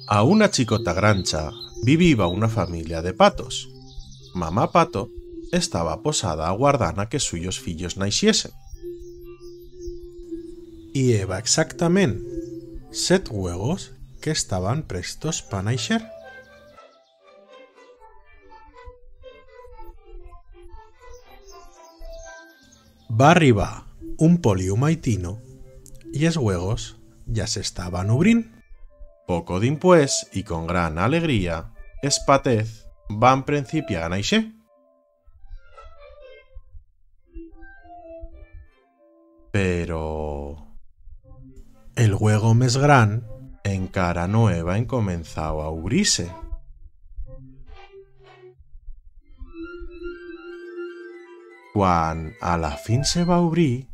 A una chicota grancha vivía una familia de patos. Mamá pato estaba posada aguardant a que suyos fillos naixesen. Y eva exactament 7 huevos que estaban prestos para naixer. Va arribar un poliu maitino y els huevos ya se estaban obrint. Poco dimpués y con gran alegría, els patets van principiar a naixer. Pero el huevo més gran encara no heba encomenzado a obrir-se. Quan a la fin se va obrir,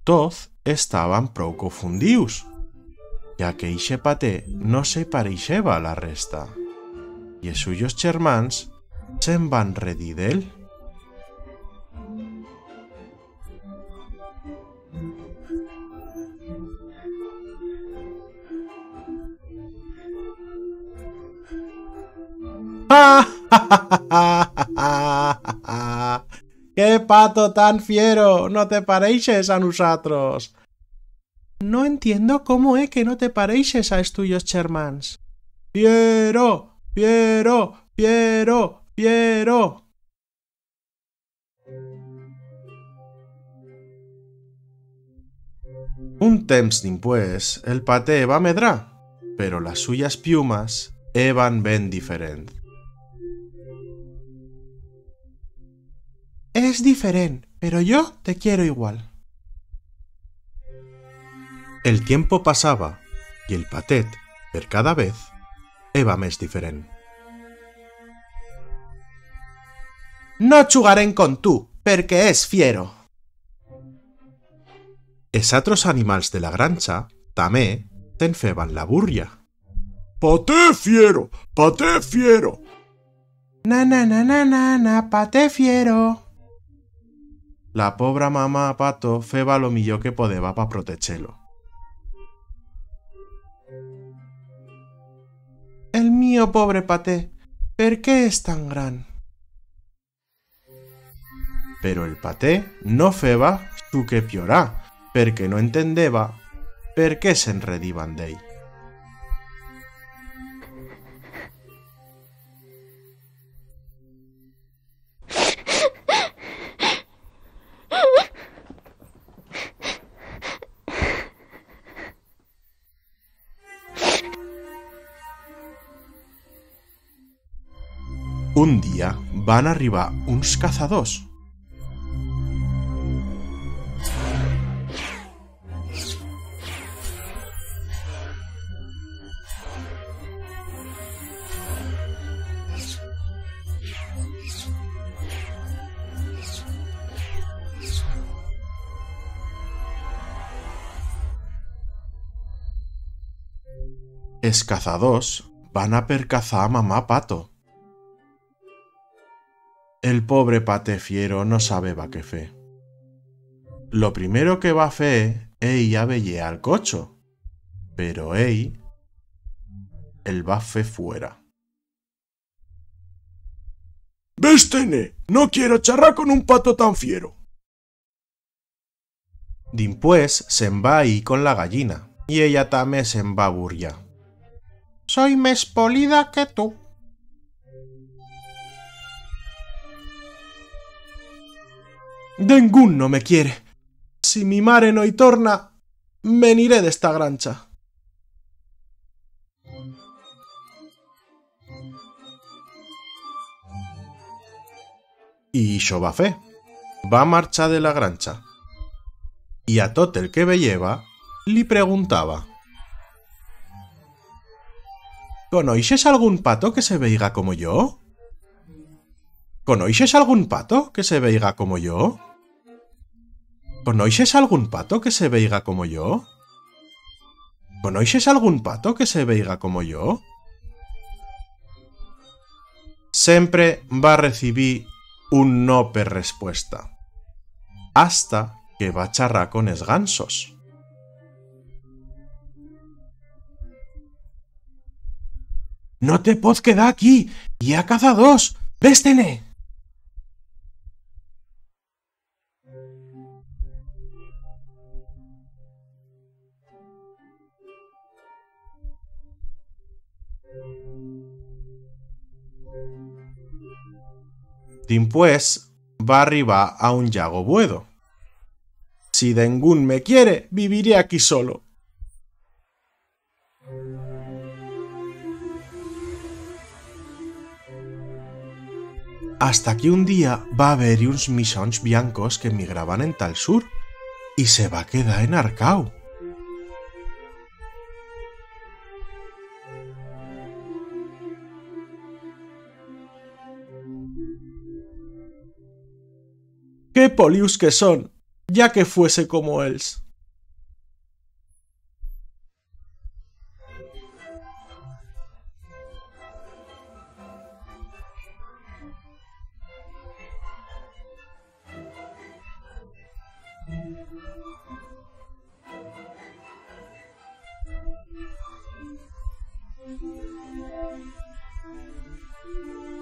tots estaban prou confundius, ja que ixe paté no se pareixeba a la resta, i els suyos germans se'n van redir d'ell. ¡Qué pato tan fiero! ¡No te pareixes a nosotros! No entiendo cómo es que no te pareixes a tuyos germans. ¡Fiero! ¡Fiero! ¡Fiero! ¡Fiero! Un temps dimpués, el paté va medrar, pero las suyas piumas eban ben diferent. Es diferente, pero yo te quiero igual. El tiempo pasaba y el patet, per cada vez, eva més diferent. No jugarem con tu, perquè és fiero. Els altres animals de la granja també te'n feban la burlla. Paté fiero, paté fiero. Na na na na na na, paté fiero. La pobra mamá pato feba lo millor que podeba pa protegelo. El mío pobre paté, ¿per qué es tan gran? Pero el paté no feba su que piorar, perquè no entendeba per què s'enrediban d'ell. Un dia van arribar uns cazadors. Els cazadors van a percazar a mamá pato. El pobre paté fiero no sabeba què fer. Lo primero que va fer ella veia al cocho, pero el va fer fuera. «Véstene, no quiero charrar con un pato tan fiero». Dimpués se'n va ir con la gallina y ella també se'n va burllar. «Soy més polida que tú». Ningún no me quiere. Si mi mare no hi torna, me n'iré d'esta granxa. I això va fer. Va marxar de la granxa. I a tot el que veieva li preguntava: ¿Conoixes algún pato que se veiga como yo? ¿Conoixes algún pato que se veiga como yo? ¿Conoixes algún pato que se veiga como yo? ¿Conoixes algún pato que se veiga como yo? Sempre va recibir un no per respuesta, hasta que va charrar con els gansos. No te pots quedar aquí! Hi ha cazadors! Vés-te'n! Dimpués va arribar a un llago buedo. Si dengún me quiere, viviré aquí solo. Hasta que un día va haver-hi uns misons blancos que migraban en tal sur y se va quedar enarcau. ¡Qué polius que son! Ya que fuese como ells.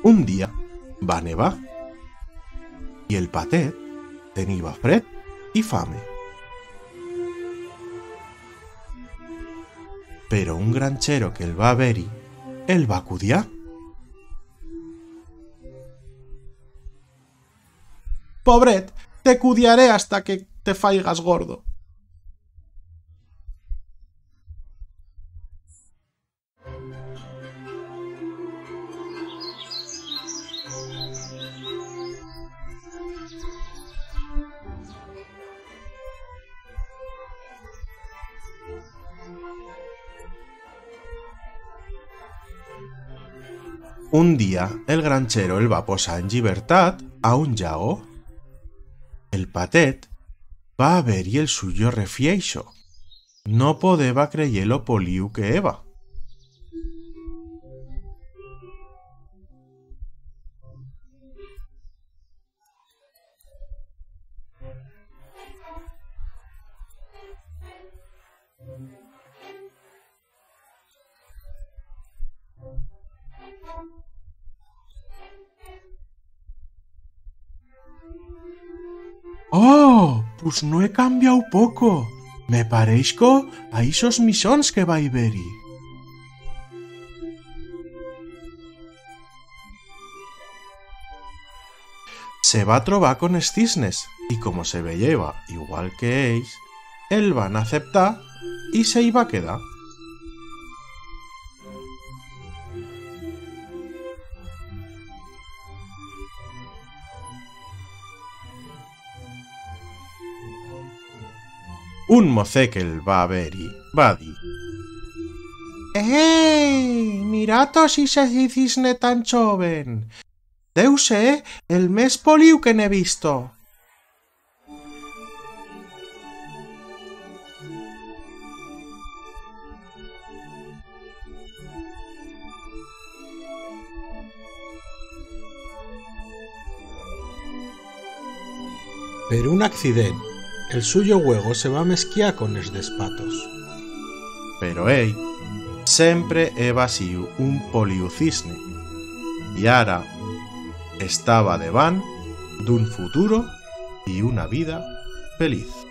Un dia va nevar i el patet tenia fred i fame. Però un granchero que el va haver-hi el va cudiar. Pobret, te cudiaré hasta que te faigas gordo. Un dia el granchero el va posar en llibertat a un llago. El patet va haver-hi el suyo refieixo. No podeva creyer lo poliu que eva. ¡Oh! Pues no he cambiado poco. Me parezco a esos misons que vai haver-hi. Se va trobar con els cisnes y como se veieva igual que ells, el van aceptar y se hi va quedar. Un mocet que el va haver-hi va dir: «Ei! Miratos ese cisne tan joven! Deu ser el més poliu que n'he visto!» Per un accident, el suyo huego se va mesquiar con els despatos. Però ell sempre heva siu un poliucisne i ara estava davant d'un futuro y una vida feliz.